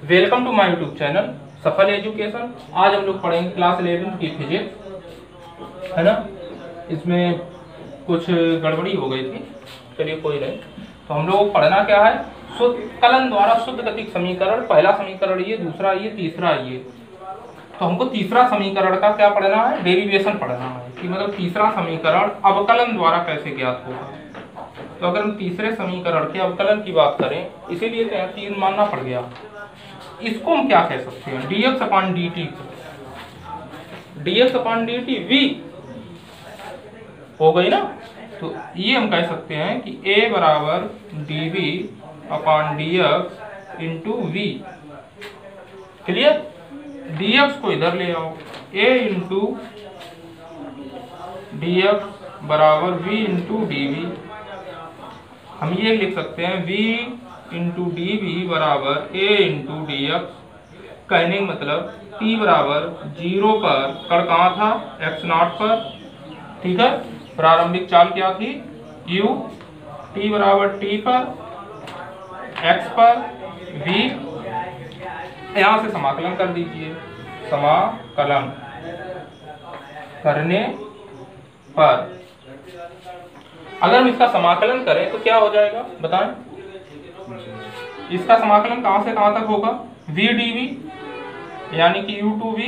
Welcome to my YouTube channel Safal education. आज हम लोग पढ़ेंगे क्लास 11 की फिजिक्स, है ना। इसमें कुछ गड़बड़ी हो गई थी, चलिए कोई नहीं। तो हम लोग पढ़ना क्या है, शुद्ध कलन द्वारा शुद्ध गतिक समीकरण। पहला समीकरण ये, दूसरा ये, तीसरा ये। तो हमको तीसरा समीकरण का क्या पढ़ना है, डेरिवेशन पढ़ना है कि मतलब तीसरा समीकरण अवकलन द्वारा कैसे ज्ञात होगा। तो अगर हम तीसरे समीकरण के अवकलन की बात करें, इसीलिए तो यहाँ 3 मानना पड़ गया। इसको हम क्या कह सकते हैं, dx upon dt। dx upon dt v हो गई ना। तो ये हम कह सकते हैं कि a बराबर dv upon dx into v। Clear. dx को इधर ले आओ, a इंटू dx बराबर v इंटू dv। हम ये लिख सकते हैं v इंटू डी बी बराबर a इंटू डी एक्स। कहने का मतलब t बराबर 0 पर कण कहाँ था, x0 पर। ठीक है। प्रारंभिक चाल क्या थी, u। t बराबर t पर, x पर, v। यहां से समाकलन कर दीजिए। समाकलन करने पर अगर हम इसका समाकलन करें तो क्या हो जाएगा बताएं। इसका समाकलन कहां से कहां तक होगा, v dv यानी कि u to v,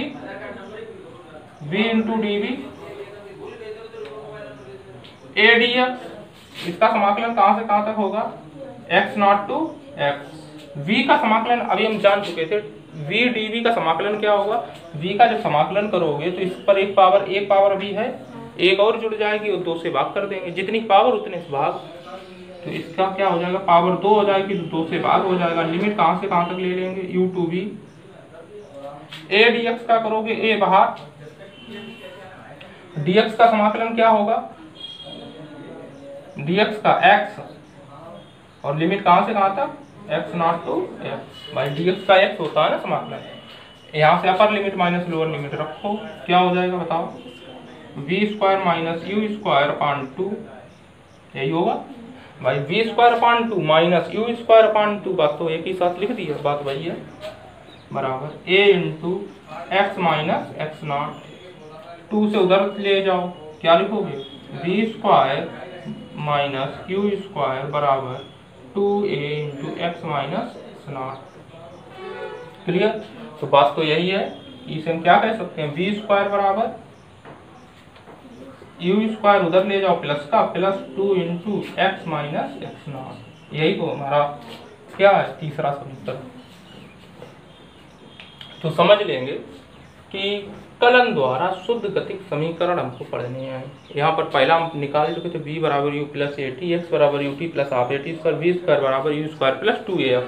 v into dv, a dx। इसका समाकलन कहां से कहां तक होगा, x0 टू x। v का समाकलन अभी हम जान चुके थे, v dv का समाकलन क्या होगा। v का जब समाकलन करोगे तो इस पर एक पावर भी है, एक और जुड़ जाएगी और 2 से भाग कर देंगे, जितनी पावर उतने से भाग। तो इसका क्या हो जाएगा, पावर 2 हो जाएगी तो 2 से भाग हो जाएगा। लिमिट कहां से कहां तक ले लेंगे, u to v। a dx का करोगे, a बाहर, dx का समाकलन क्या होगा, dx का x और लिमिट कहां से कहां तक, x0 टू x। भाई dx का x होता है ना समाकलन। यहां से upper limit minus lower limit रखो, क्या हो जाएगा बताओ, v square minus u square upon 2। यही होगा भाई, v square upon 2 minus u square upon 2। बात तो एक ही साथ लिख दिया, बात वही है। बराबर a into x minus x0। 2 से उधर ले जाओ, क्या लिखोगे, v square minus u square बराबर 2a into x minus x0। Clear. तो बात तो यही है, इसे हम क्या कह सकते हैं, v स्क्वायर बराबर u स्क्वायर उधर ले जाओ प्लस का, plus 2 into x minus x0। यही तो हमारा क्या है, तीसरा समीकरण। तो समझ लेंगे कि कलन द्वारा शुद्ध गतिक समीकरण हमको पढ़ने हैं। यहाँ पर पहला हम निकाल चुके थे, v बराबर u plus a t, x बराबर u t plus half a t square, v square बराबर u स्क्वायर प्लस 2af।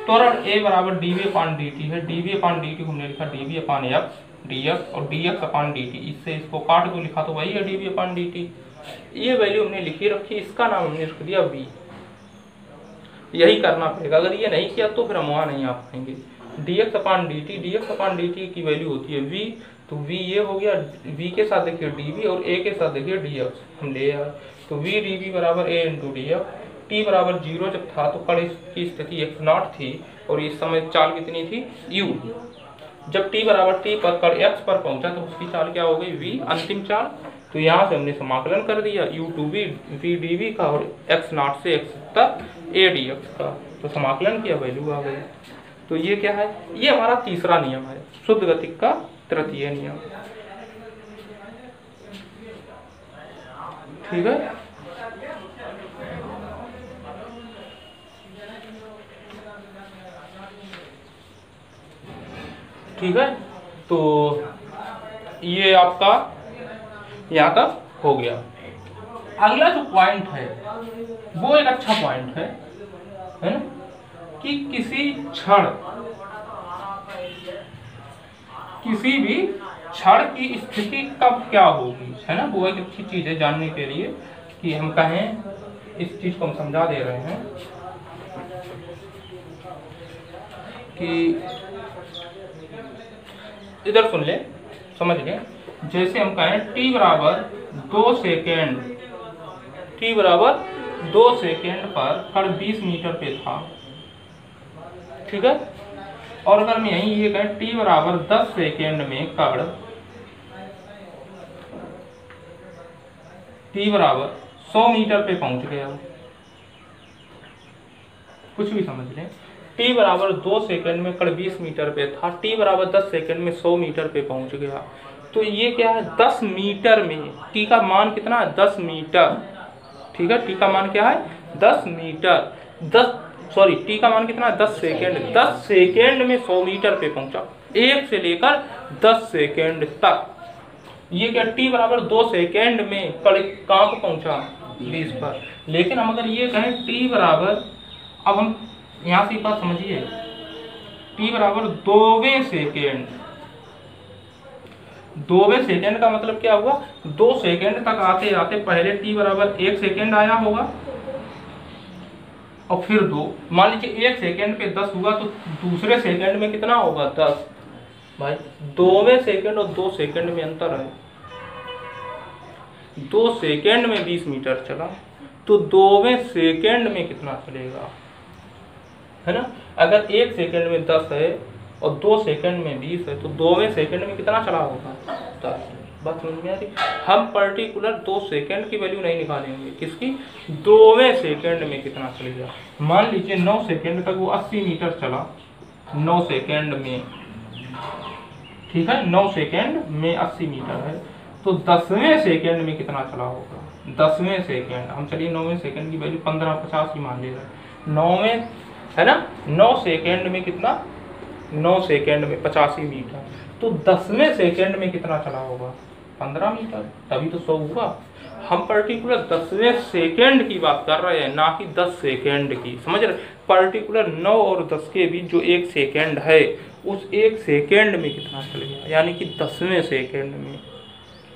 त्वरण a बराबर dv अपॉन dt है, dv अपॉन dt हमने लिखा dv अपॉन x dx और dx अपॉन dt। इससे इसको काट दो, लिखा तो वही है dv अपॉन dt। ये वैल्यू हमने लिखी रखी, इसका नाम हमने रख दिया v। यही करना पड़ेगा, अगर ये नहीं किया तो फिर हम वहां नहीं आ पाएंगे। dx अपॉन dt की वैल्यू होती है v। तो v ये हो गया, v के साथ देखिए dv और a के साथ देखिए dx हम ले आए। तो v dv बराबर a इंटू dx। t बराबर 0 जब था तो कण की स्थिति x0 थी और इस समय चाल कितनी थी, u। जब t बराबर t पर कण x पर पहुंचा तो उसकी चाल क्या हो गई, v अंतिम चाल। तो यहाँ से हमने समाकलन कर दिया u to v, v dv का और x0 से x तक a dx का। तो समाकलन किया, वैल्यू आ गई। तो ये क्या है, ये हमारा तीसरा नियम है, शुद्ध गतिक का तृतीय नियम। ठीक है। ठीक है। तो ये आपका यहाँ तक हो गया। अगला जो पॉइंट है वो एक अच्छा पॉइंट है ना, कि किसी क्षण, किसी भी क्षण की स्थिति कब क्या होगी, है ना। वो एक अच्छी चीज है जानने के लिए, कि हम कहें इस चीज को हम समझा दे रहे हैं कि इधर सुन ले, समझ ले। जैसे हम कहें t बराबर 2 सेकेंड, t बराबर 2 सेकेंड पर कण 20 मीटर पे था। ठीक है। और अगर हम यही ये कहें t बराबर 10 सेकेंड में कण t बराबर 100 मीटर पे पहुंच गया, कुछ भी समझ लें, t बराबर 2 सेकेंड में कण 20 मीटर पे था, t बराबर 10 सेकेंड में 100 मीटर पे पहुंच गया, तो ये क्या है 10 मीटर में t का मान कितना है 10 मीटर, ठीक है, t का मान क्या है 10 मीटर, t का मान कितना है 10 सेकेंड, 10 सेकेंड में 100 मीटर पे पहुंचा, 1 से लेकर 10 सेकेंड तक। ये क्या t बराबर 2 सेकेंड में कहाँ पर पहुंचा 20 पर। लेकिन हम अगर ये कहें t बराबर, अब हम यहाँ से एक बात समझिए, t बराबर 2वें सेकेंड, 2वें सेकेंड का मतलब क्या हुआ 2 सेकेंड तक आते आते पहले t बराबर 1 सेकेंड आया होगा और फिर 2, मान लीजिए 1 सेकेंड पे 10 हुआ तो दूसरे सेकेंड में कितना होगा 10। भाई 2वें सेकेंड और 2 सेकेंड में अंतर है, 2 सेकेंड में 20 मीटर चला तो 2वें सेकेंड में कितना चलेगा, है ना। अगर 1 सेकेंड में 10 है और 2 सेकेंड में 20 है तो 2वें सेकेंड में कितना चला होगा 10। बात समझ में आ रही। हम पर्टिकुलर 2 सेकेंड की वैल्यू नहीं निकालेंगे, किसकी 2वें सेकेंड में कितना चलेगा। मान लीजिए 9 सेकेंड तक वो 80 मीटर चला 9 सेकेंड में, ठीक है, 9 सेकेंड में 80 मीटर है तो 10वें सेकेंड में कितना चला होगा 10वें सेकेंड, हम चलिए 9वें सेकेंड की वैल्यू 1550 ही मान ले रहे हैं, 9वें है ना, 9 सेकेंड में कितना 9 सेकेंड में 85 मीटर, तो 10वें सेकेंड में कितना चला होगा 15 मीटर, तभी तो 100 हुआ। हम पर्टिकुलर 10वें सेकेंड की बात कर रहे हैं, ना कि 10 सेकेंड की, समझ रहे। पर्टिकुलर 9 और 10 के बीच जो 1 सेकेंड है उस 1 सेकेंड में कितना चल गया, यानी कि 10वें सेकेंड में।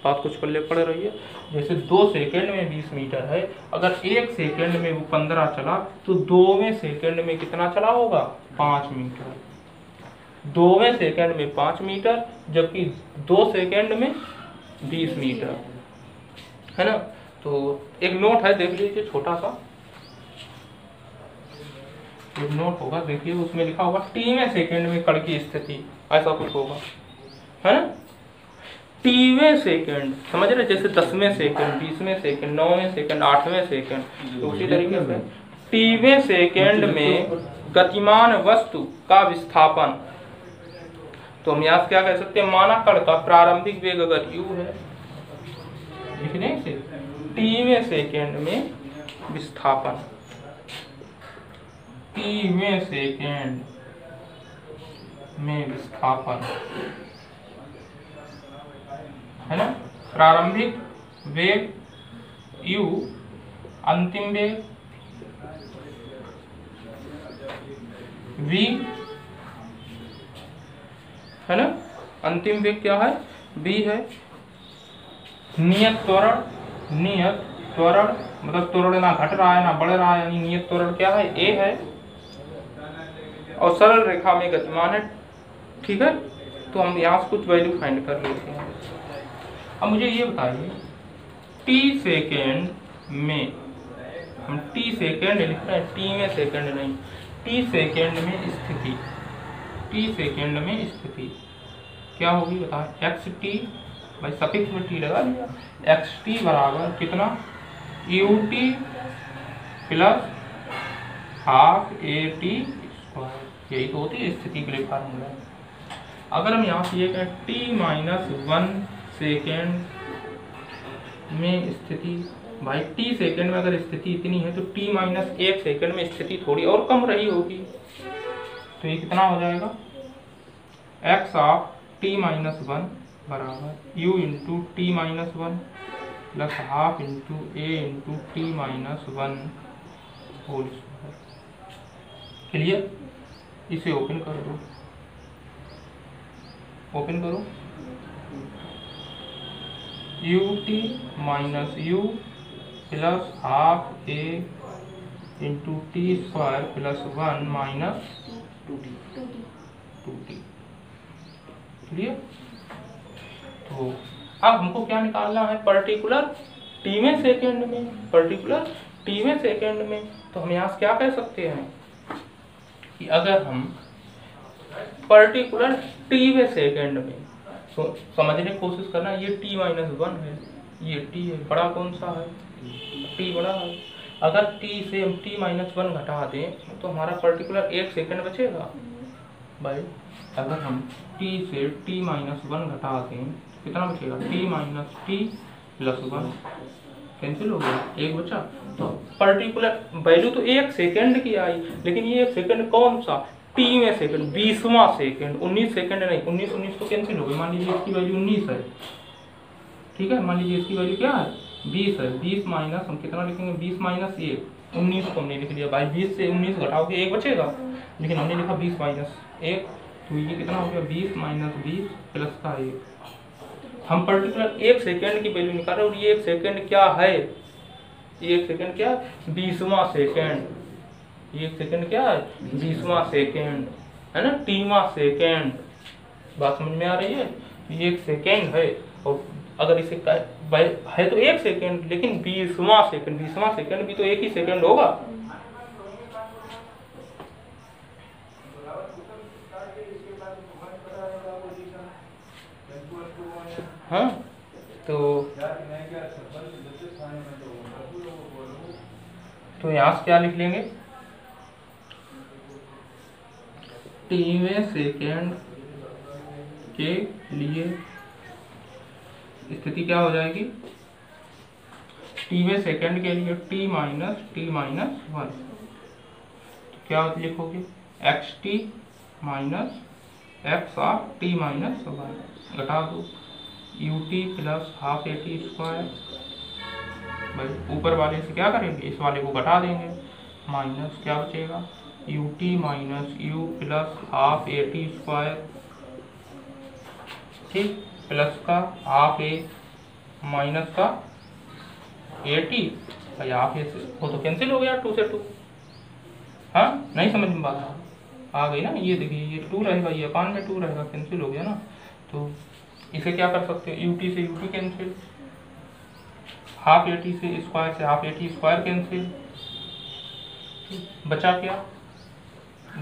बात कुछ पल्ले पड़ रही है। जैसे 2 सेकेंड में 20 मीटर है, अगर 1 सेकेंड में वो 15 चला तो 2वें सेकेंड में कितना चला होगा 5 मीटर, 2वें सेकेंड में 5 मीटर, जबकि 2 सेकेंड में 20 मीटर, है ना। तो एक नोट है, देख लीजिए, छोटा सा एक नोट होगा, देखिए उसमें लिखा होगा टीवें सेकेंड में कण की स्थिति, ऐसा कुछ होगा, है ना। टीवें सेकेंड समझ रहे, जैसे 10वें सेकेंड, 20वें सेकेंड, 9वें सेकेंड, 8वें सेकेंड, तो उसी तरीके से टीवें सेकेंड में गतिमान वस्तु का विस्थापन, तो हम यहाँ क्या कह सकते हैं, माना कण का प्रारंभिक वेग अगर u है, लिखने से टीवें सेकेंड में विस्थापन, टीवें सेकेंड में विस्थापन, है ना। प्रारंभिक वेग u, अंतिम वेग v, है ना। अंतिम वेग क्या है v है। नियत त्वरण, नियत त्वरण मतलब त्वरण ना घट रहा है ना बढ़ रहा है, यानी नियत त्वरण क्या है a है, और सरल रेखा में गतिमान है, ठीक है। तो हम यहाँ से कुछ वैल्यू फाइंड कर लेते हैं। अब मुझे ये बताइए t सेकेंड में, हम t सेकेंड लिख रहे हैं, t में सेकेंड नहीं, t सेकेंड में स्थिति, t सेकेंड में स्थिति क्या होगी बताएं, xt, भाई सफिक्स में t लगा लिया, xt बराबर कितना ut plus half at square, यही तो होती है स्थिति के लिए फार्मूला। अगर हम यहाँ से ये कहें t-1 सेकेंड में स्थिति, भाई t सेकेंड में अगर स्थिति इतनी है तो t-1 सेकेंड में स्थिति थोड़ी और कम रही होगी, तो ये कितना हो जाएगा x ऑफ t-1 बराबर u into t-1 plus half into a into t-1 whole square. Clear, इसे ओपन कर दो, ओपन करो, ut minus u plus half a into t square plus 1 minus 2t। Clear. तो अब हमको क्या निकालना है, पर्टिकुलर टीवें सेकेंड में, पर्टिकुलर टीवें सेकेंड में। तो हम यहाँ से क्या कह सकते हैं कि अगर हम पर्टिकुलर टीवें सेकेंड में। तो समझने की कोशिश करना, ये t-1 है, ये t है, बड़ा कौन सा है, t बड़ा है। अगर t से हम t-1 घटा दें तो हमारा पर्टिकुलर 1 सेकेंड बचेगा भाई। अगर हम t से t-1 घटा दें कितना बचेगा, t-t+1 कैंसिल हो गया, 1 बचा। तो पर्टिकुलर वैल्यू तो 1 सेकेंड की आई, लेकिन ये 1 सेकेंड कौन सा, t सेकेंड, 20वां सेकेंड, 19 सेकेंड नहीं, 19 तो कैंसिल हो गई। मान लीजिए इसकी वैल्यू 19 है, ठीक है, मान लीजिए इसकी वैल्यू क्या है, 20 है। 20 माइनस हम कितना लिखेंगे, 20 माइनस 1, 19 को हमने लिख लिया भाई। 20 से 19 घटाओगे 1 बचेगा, लेकिन हमने लिखा 20 माइनस 1, तो ये कितना हो गया, 20 माइनस 20 प्लस का 1। हम पर्टिकुलर 1 सेकेंड की वैल्यू निकाल रहे हैं, और ये 1 सेकेंड क्या है, ये 1 सेकेंड क्या है, 20वां सेकेंड। ये 1 सेकेंड क्या है, 20वां सेकेंड है ना, t-वां सेकेंड। बात समझ में आ रही है, ये 1 सेकेंड है, और अगर इसे है तो 1 सेकेंड, लेकिन 20वां सेकेंड, 20वां सेकेंड भी तो 1 ही सेकेंड होगा। हाँ, तो यहाँ से क्या लिख लेंगे, t-वें सेकेंड के लिए स्थिति क्या हो जाएगी, t-वें सेकेंड के लिए t-1। तो क्या लिखोगे, xt minus x of t-1 घटा दो, ut प्लस हाफ at²। भाई ऊपर वाले से क्या करेंगे, इस वाले को घटा देंगे, माइनस क्या बचेगा, ut minus u plus half at², ठीक, प्लस का हाफ a माइनस का 80। भाई हाफ ए से वो तो कैंसिल हो गया, 2 से 2। हाँ, नहीं समझ में बात आ गई ना। ये देखिए, ये 2 रहेगा, ये अपान में 2 रहेगा, कैंसिल हो गया ना। तो इसे क्या कर सकते हैं, ut से ut कैंसिल, हाफ at से स्क्वायर से हाफ at² कैंसिल, बचा क्या,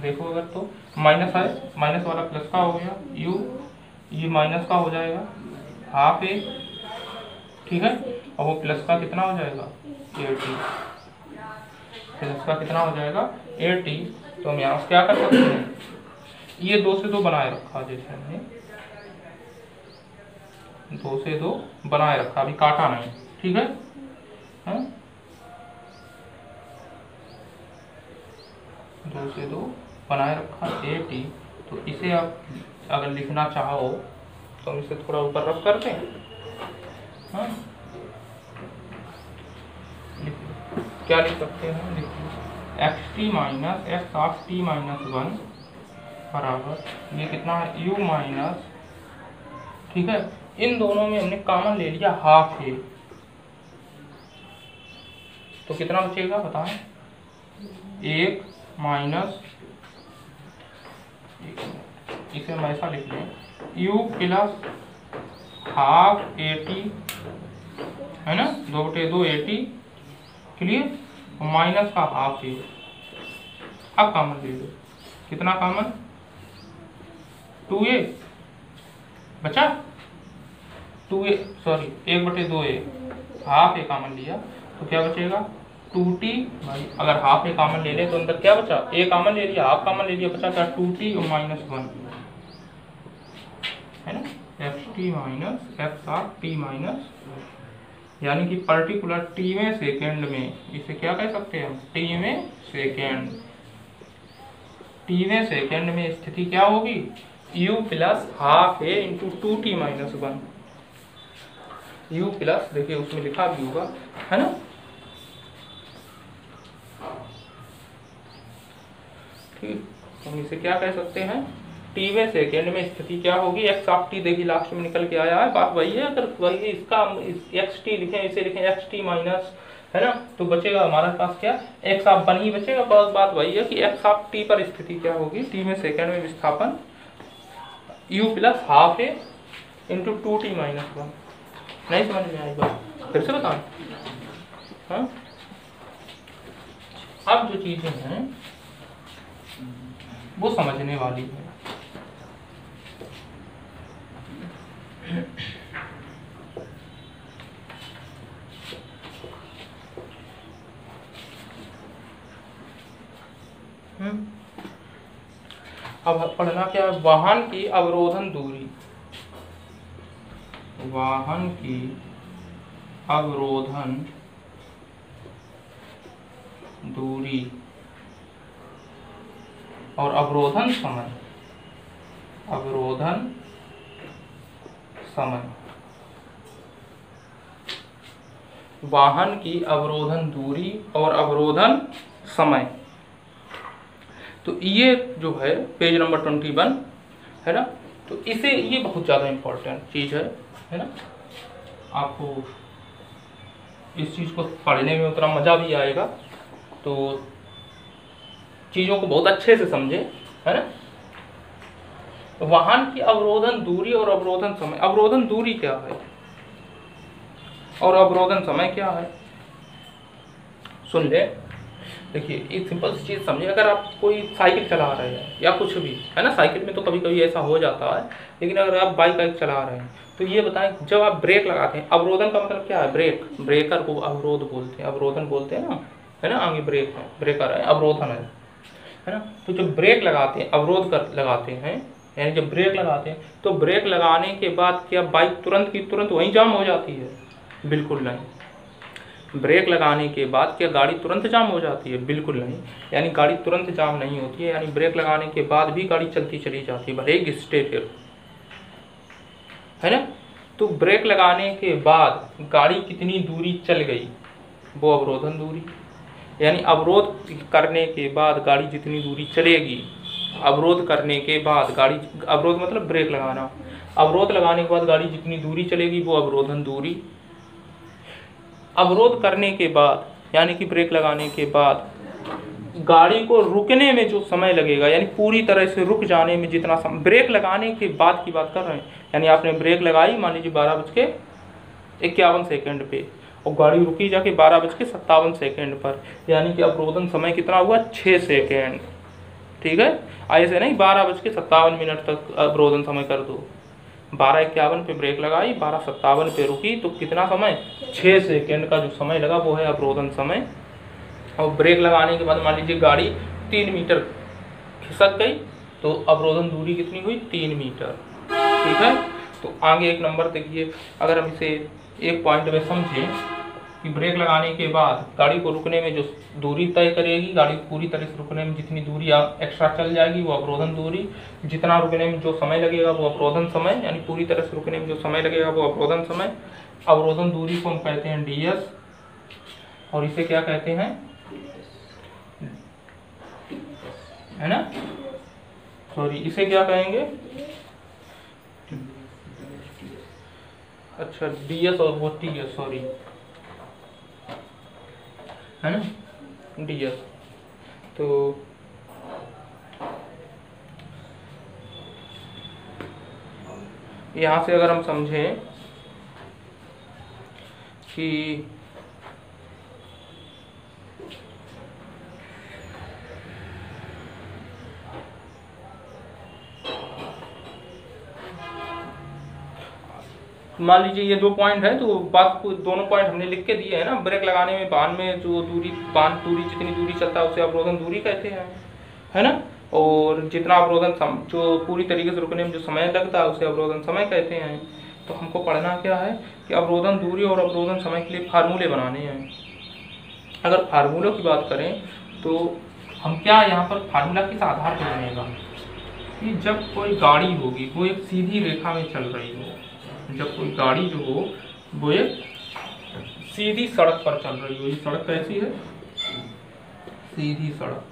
देखो अगर तो माइनस है, माइनस वाला प्लस का हो गया, u ये माइनस का हो जाएगा हाफ a, ठीक है, और वो प्लस का कितना हो जाएगा, 80, प्लस का कितना हो जाएगा 80। तो हम यहाँ से क्या कर सकते हैं, ये 2 से 2 बनाए रखा, जैसे हमने 2 से 2 बनाए रखा, अभी काटा नहीं, ठीक है। हाँ, 2 से 2 बनाए रखा 80। तो इसे आप अगर लिखना चाहो तो हम इसे थोड़ा ऊपर रफ करते हैं। हाँ, क्या लिख सकते हैं, देखिए xt minus x of t-1 बराबर, ये कितना है, u माइनस, ठीक है, इन दोनों में हमने कॉमन ले लिया हाफ है, तो कितना बचेगा बताएं, 1 माइनस, इसे हम ऐसा लिख लें, u प्लस हाफ at है ना, 2/2 at क्लियर, माइनस का हाफ है। अब कॉमन ले लो, कितना कॉमन, 2a बचा, 2a sorry 1/2a, half a common लिया तो क्या बचेगा, 2t। भाई अगर हाफ a कॉमन ले ले तो अंदर क्या बचा, a कॉमन ले लिया, हाफ कॉमन ले लिया, बचा क्या, 2t और -1 है ना, xt minus x of t-, यानी कि पर्टिकुलर t-वें सेकेंड में, इसे क्या कह सकते हैं हम, t-वें सेकेंड, t-वें सेकेंड में स्थिति क्या होगी, u plus half a into 2t-1, u plus, देखिए उसमें लिखा भी होगा है ना, ठीक। हम इसे क्या कह सकते हैं, t-वें सेकेंड में स्थिति क्या होगी, x ऑफ t, देखिए लास्ट में निकल के आया है, बात वही है। अगर वही इसका xt लिखें, इसे लिखें xt माइनस, है ना, तो बचेगा हमारे पास क्या, x ऑफ 1 ही बचेगा। बस बात वही है कि x ऑफ t पर स्थिति क्या होगी, t में सेकेंड में विस्थापन u plus half a into 2t-1। नहीं समझ में आई बात, फिर से बताऊं। हाँ, अब जो चीजें हैं वो समझने वाली है। अब पढ़ना क्या है, वाहन की अवरोधन दूरी, वाहन की अवरोधन दूरी और अवरोधन समय, अवरोधन समय, वाहन की अवरोधन दूरी और अवरोधन समय। तो ये जो है पेज नंबर 21 है ना, तो इसे ये बहुत ज़्यादा इम्पोर्टेंट चीज़ है ना। आपको इस चीज़ को पढ़ने में उतना मज़ा भी आएगा, तो चीज़ों को बहुत अच्छे से समझे, है ना। वाहन की अवरोधन दूरी और अवरोधन समय, अवरोधन दूरी क्या है और अवरोधन समय क्या है, सुन ले। देखिए एक सिंपल सी चीज़ समझिए, अगर आप कोई साइकिल चला रहे हैं या कुछ भी है ना, साइकिल में तो कभी कभी ऐसा हो जाता है, लेकिन अगर आप बाइक चला रहे हैं तो ये बताएं, जब आप ब्रेक लगाते हैं, अवरोधन का मतलब क्या है, ब्रेक, ब्रेकर को अवरोध बोलते हैं, अवरोधन बोलते हैं ना, है ना। आगे ब्रेक है, ब्रेकर है, अवरोधन है ना। तो जब ब्रेक लगाते हैं, अवरोध कर लगाते हैं, यानी जब ब्रेक लगाते हैं तो ब्रेक लगाने के बाद क्या बाइक तुरंत की तुरंत वहीं जाम हो जाती है? बिल्कुल नहीं। ब्रेक लगाने के बाद क्या गाड़ी तुरंत जाम हो जाती है? बिल्कुल नहीं। यानी गाड़ी तुरंत जाम नहीं होती है, यानी ब्रेक लगाने के बाद भी गाड़ी चलती चली जाती है, भले ही घिसटे फिर, है ना। तो ब्रेक लगाने के बाद गाड़ी कितनी दूरी चल गई, वो अवरोधन दूरी। यानी अवरोध करने के बाद गाड़ी जितनी दूरी चलेगी, अवरोध करने के बाद गाड़ी, अवरोध मतलब ब्रेक लगाना, अवरोध लगाने के बाद गाड़ी जितनी दूरी चलेगी वो अवरोधन दूरी। अवरोध करने के बाद यानी कि ब्रेक लगाने के बाद गाड़ी को रुकने में जो समय लगेगा, यानी पूरी तरह से रुक जाने में जितना समय, ब्रेक लगाने के बाद की बात कर रहे हैं, यानी आपने ब्रेक लगाई मान लीजिए 12:51 पे और गाड़ी रुकी जाके 12:57 पर, यानी कि अवरोधन समय कितना हुआ? 6 सेकेंड। ठीक है, ऐसे नहीं 12:57 तक अवरोधन समय कर दो, 12:51 पे ब्रेक लगाई, 12:57 पे रुकी, तो कितना समय? 6 सेकेंड का जो समय लगा वो है अवरोधन समय। और ब्रेक लगाने के बाद मान लीजिए गाड़ी 3 मीटर खिसक गई, तो अवरोधन दूरी कितनी हुई? 3 मीटर। ठीक है, तो आगे एक नंबर देखिए, अगर हम इसे एक पॉइंट में समझें कि ब्रेक लगाने के बाद गाड़ी को रुकने में जो दूरी तय करेगी, गाड़ी पूरी तरह से रुकने में जितनी दूरी एक्स्ट्रा चल जाएगी वो अवरोधन दूरी, जितना रुकने में जो समय लगेगा वो अवरोधन समय, यानी पूरी तरह से रुकने में जो समय लगेगा वो अवरोधन समय। अवरोधन दूरी को हम कहते हैं ds, और इसे क्या कहते हैं? है ना, सॉरी इसे क्या कहेंगे? अच्छा ds और वो ts, सॉरी, है ना, ds। तो यहाँ से अगर हम समझें कि मान लीजिए ये 2 पॉइंट है, तो बात को दोनों पॉइंट हमने लिख के दिए है ना। ब्रेक लगाने में वाहन में जो दूरी, वाहन दूरी जितनी दूरी चलता है उसे अवरोधन दूरी कहते हैं, है ना। और जितना अवरोधन जो पूरी तरीके से रुकने में जो समय लगता है उसे अवरोधन समय कहते हैं। तो हमको पढ़ना क्या है कि अवरोधन दूरी और अवरोधन समय के लिए फार्मूले बनाने हैं। अगर फार्मूलों की बात करें तो हम क्या यहाँ पर फार्मूला किस आधार पर बनेगा कि जब कोई गाड़ी होगी वो एक सीधी रेखा में चल रही हो, जब कोई गाड़ी जो हो वो एक सीधी सड़क पर चल रही हो। ये सड़क कैसी है? सीधी सड़क।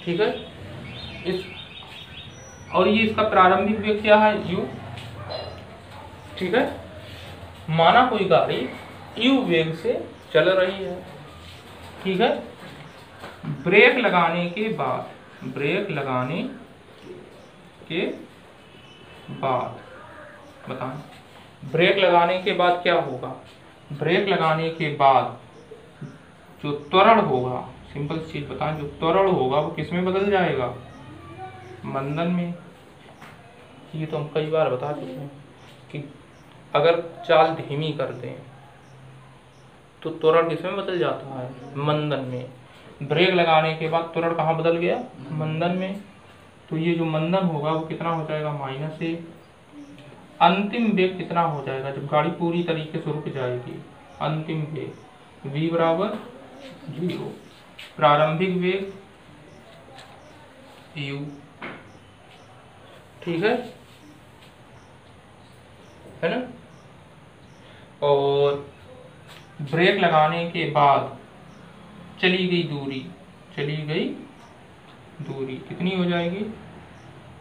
ठीक है, इस और ये इसका प्रारंभिक वेग क्या है? u। ठीक है, माना कोई गाड़ी u वेग से चल रही है। ठीक है, ब्रेक लगाने के बाद, ब्रेक लगाने के बाद बताएं, ब्रेक लगाने के बाद क्या होगा? ब्रेक लगाने के बाद जो त्वरण होगा, सिंपल चीज बताएं, जो त्वरण होगा वो किस में बदल जाएगा? मंदन में। ये तो हम कई बार बता चुके हैं कि अगर चाल धीमी कर दें तो त्वरण किस में बदल जाता है? मंदन में। ब्रेक लगाने के बाद त्वरण कहाँ बदल गया, मंदन में, तो ये जो मंदन होगा वो कितना हो जाएगा, -a। अंतिम वेग कितना हो जाएगा जब गाड़ी पूरी तरीके से रुक जाएगी, अंतिम वेग v बराबर 0, प्रारंभिक वेग u, ठीक है ना। और ब्रेक लगाने के बाद चली गई दूरी कितनी हो जाएगी,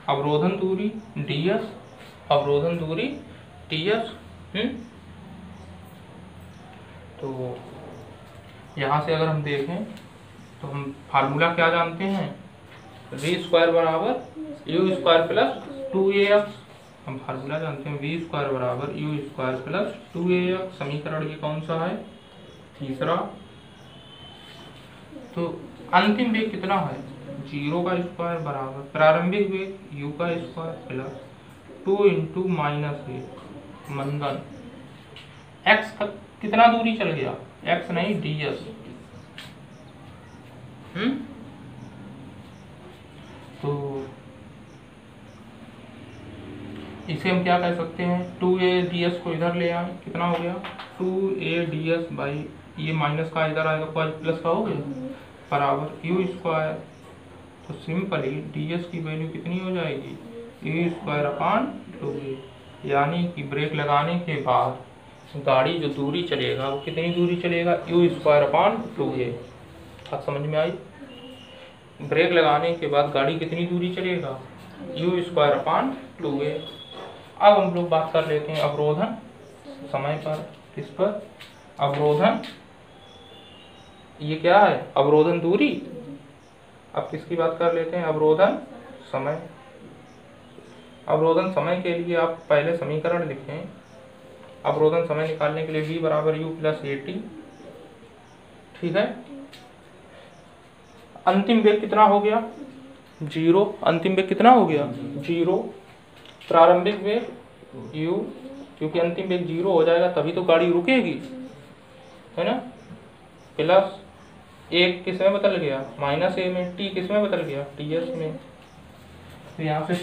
अवरोधन दूरी ds, अवरोधन दूरी ts। तो यहाँ से अगर हम देखें तो हम फार्मूला क्या जानते हैं, v² बराबर u² प्लस 2ax, हम फार्मूला जानते हैं v² बराबर u² प्लस 2ax। समीकरण ये कौन सा है, तीसरा। तो अंतिम वेग कितना है, 0 का स्क्वायर बराबर प्रारंभिक वेग u का स्क्वायर प्लस 2 × -a, मंदन x का कितना दूरी चल गया, x नहीं ds। तो इसे हम क्या कह सकते हैं, 2a ds को इधर ले आए, कितना हो गया 2a ds बाई, ये माइनस का इधर आएगा प्लस का हो गया, बराबर u²। तो सिंपली ds की वैल्यू कितनी हो जाएगी, u²/2a। यानी कि ब्रेक लगाने के बाद गाड़ी जो दूरी चलेगा वो कितनी दूरी चलेगा, u²/2a। बात समझ में आई, ब्रेक लगाने के बाद गाड़ी कितनी दूरी चलेगा, u²/2a। अब हम लोग बात कर लेते हैं अवरोधन समय पर, किस पर, अवरोधन, ये क्या है, अवरोधन दूरी। अब किसकी बात कर लेते हैं, अवरोधन समय। अवरोधन समय के लिए आप पहले समीकरण लिखें, अवरोधन समय निकालने के लिए v बराबर u प्लस at, ठीक है। अंतिम वेग कितना हो गया, 0, अंतिम वेग कितना हो गया 0, प्रारंभिक वेग u, क्योंकि अंतिम वेग 0 हो जाएगा तभी तो गाड़ी रुकेगी, है ना, प्लस 1 किस में बदल गया, -a में, t किस में बदल गया, ts में। तो यहाँ से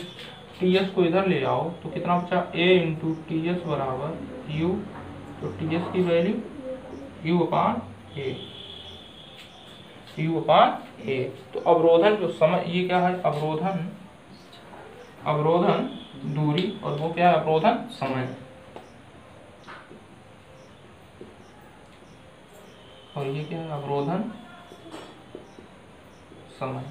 ts को इधर ले आओ तो कितना बचा, a × ts बराबर u, तो ts की वैल्यू u/a, u/a। तो अवरोधन जो समय, ये क्या है, अवरोधन दूरी, और वो क्या है, अवरोधन समय। और ये क्या है, अवरोधन समय।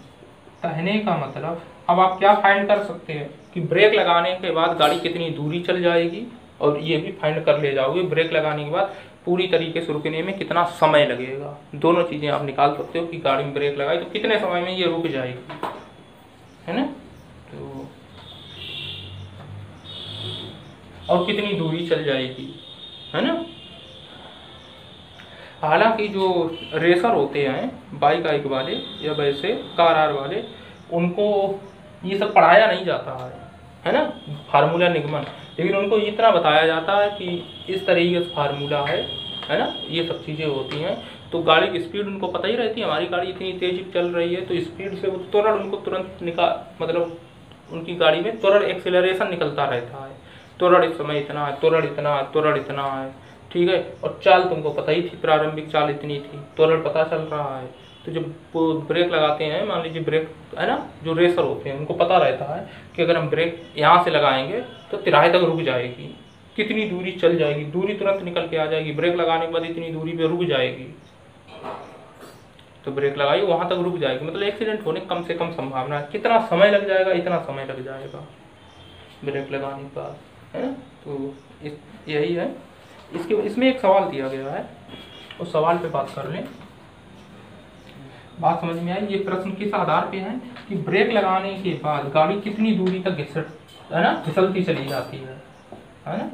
कहने का मतलब अब आप क्या फाइंड कर सकते हैं कि ब्रेक लगाने के बाद गाड़ी कितनी दूरी चल जाएगी, और ये भी फाइंड कर ले जाओगे ब्रेक लगाने के बाद पूरी तरीके से रुकने में कितना समय लगेगा। दोनों चीजें आप निकाल सकते हो कि गाड़ी में ब्रेक लगाई तो कितने समय में ये रुक जाएगी, है ना। तो और कितनी दूरी चल जाएगी, है ना। हालांकि जो रेसर होते हैं बाइक वाले या वैसे कार वाले, उनको ये सब पढ़ाया नहीं जाता है ना, फार्मूला निगमन, लेकिन उनको इतना बताया जाता है कि इस तरीके से फार्मूला है ना, ये सब चीज़ें होती हैं। तो गाड़ी की स्पीड उनको पता ही रहती है, हमारी गाड़ी इतनी तेज चल रही है, तो स्पीड से वो उनको तुरंत मतलब उनकी गाड़ी में तुरंत एक्सेलरेशन निकलता रहता है, तुरंत इस समय इतना है, तुरंत इतना है, ठीक है। और चाल तुमको पता ही थी, प्रारंभिक चाल इतनी थी, तुरंत पता चल रहा है। तो जब ब्रेक लगाते हैं, मान लीजिए ब्रेक है ना, जो रेसर होते हैं उनको पता रहता है कि अगर हम ब्रेक यहाँ से लगाएंगे तो तिराहे तक रुक जाएगी, कितनी दूरी चल जाएगी, दूरी तुरंत निकल के आ जाएगी, ब्रेक लगाने के बाद इतनी दूरी पे रुक जाएगी, तो ब्रेक लगाई वहाँ तक रुक जाएगी, मतलब एक्सीडेंट होने कम से कम संभावना है। कितना समय लग जाएगा, इतना समय लग जाएगा ब्रेक लगाने के बाद, है ना। तो यही है। इसमें एक सवाल दिया गया है, उस सवाल पे बात कर लें। बात समझ में आई। ये प्रश्न किस आधार पे है कि ब्रेक लगाने के बाद गाड़ी कितनी दूरी तक फिसलती चली जाती है ना।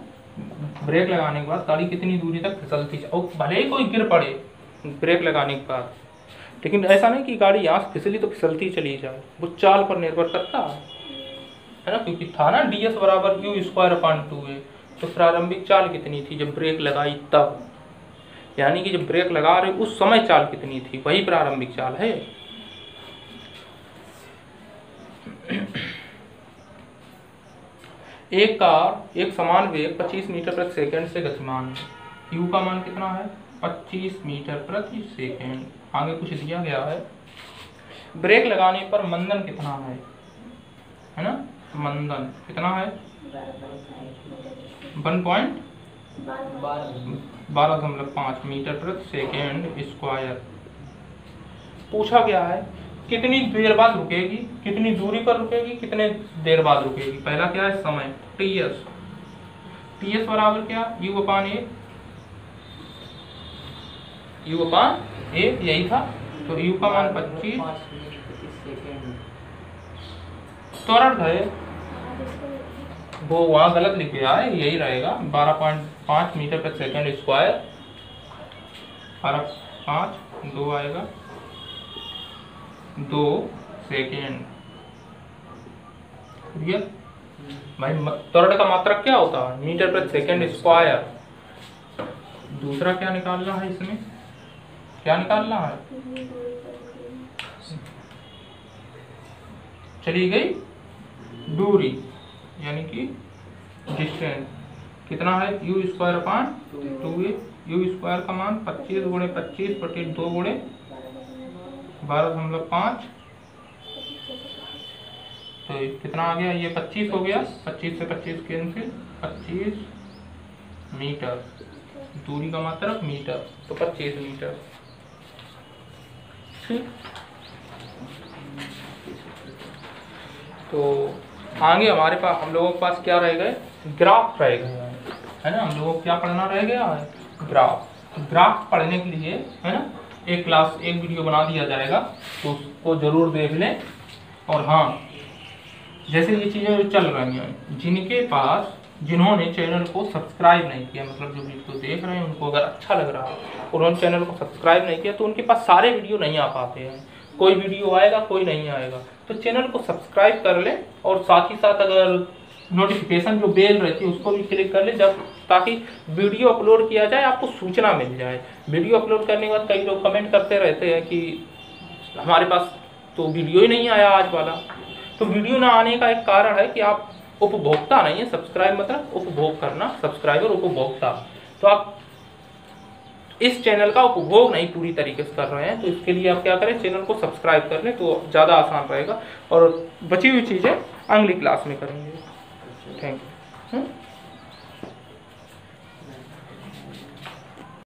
ब्रेक लगाने के बाद गाड़ी कितनी दूरी तक फिसलती, और भले ही कोई गिर पड़े ब्रेक लगाने के बाद, लेकिन ऐसा नहीं कि गाड़ी यहाँ से फिसली तो फिसलती चली जाए, वो चाल पर निर्भर करता है ना। क्योंकि था ना ds बराबर u² / 2a, तो प्रारंभिक चाल कितनी थी जब ब्रेक लगाई तब, यानी कि जब ब्रेक लगा रहे उस समय चाल कितनी थी, वही प्रारंभिक चाल है। एक कार एक समान वेग 25 मीटर प्रति सेकंड से गतिमान है। u का मान कितना है? 25 मीटर प्रति सेकंड। आगे कुछ दिया गया है। ब्रेक लगाने पर मंदन कितना है ना? मंदन कितना है? 12.5 मीटर प्रति सेकंड स्क्वायर। पूछा गया है कितनी देर बाद रुकेगी, कितनी दूरी पर रुकेगी, कितने देर बाद रुकेगी। पहला क्या है? समय, ts। ts बराबर क्या? u/a, यही था। तो u का मान 25। त्वरण है वो वहां गलत लिख गया है, यही रहेगा 12.5 मीटर प्रति सेकंड स्क्वायर। 12.5 2 आएगा 2 सेकेंड। भाई त्वरण का मात्रक क्या होता है? मीटर प्रति सेकंड स्क्वायर। दूसरा क्या निकालना है इसमें? क्या निकालना है? चली गई दूरी, यानी कि डिस्टेंस कितना है? u square upon 2a। u square का मान 25 गुणे 25 बटे 2 गुणे 12.5। तो कितना आ गया? ये 25 हो गया, 25 से 25 कैंसिल, 25 मीटर। दूरी का मात्रक मीटर, तो 25 मीटर। ठीक, तो आगे हमारे पास हम लोगों के पास क्या रह गए? ग्राफ रह गए है ना। हम लोगों को क्या पढ़ना रह गया है? ग्राफ। ग्राफ पढ़ने के लिए है ना एक वीडियो बना दिया जाएगा, तो उसको जरूर देख लें। और हाँ, जैसे ये चीज़ें चल रही हैं, जिन्होंने चैनल को सब्सक्राइब नहीं किया, मतलब जो वीडियो देख रहे हैं उनको अगर अच्छा लग रहा है और उन्होंने चैनल को सब्सक्राइब नहीं किया, तो उनके पास सारे वीडियो नहीं आ पाते हैं। कोई वीडियो आएगा, कोई नहीं आएगा। तो चैनल को सब्सक्राइब कर लें और साथ ही साथ अगर नोटिफिकेशन जो बेल रहती है उसको भी क्लिक कर लें, ताकि वीडियो अपलोड किया जाए आपको सूचना मिल जाए। वीडियो अपलोड करने के बाद कई लोग कमेंट करते रहते हैं कि हमारे पास तो वीडियो ही नहीं आया आज वाला। तो वीडियो ना आने का एक कारण है कि आप उपभोक्ता नहीं है। सब्सक्राइब मतलब उपभोग करना, सब्सक्राइबर उपभोक्ता। तो आप इस चैनल का उपभोग नहीं पूरी तरीके से कर रहे हैं, तो इसके लिए आप क्या करें? चैनल को सब्सक्राइब कर लें, तो ज़्यादा आसान रहेगा। और बची हुई चीज़ें अगली क्लास में करेंगे। Thank you.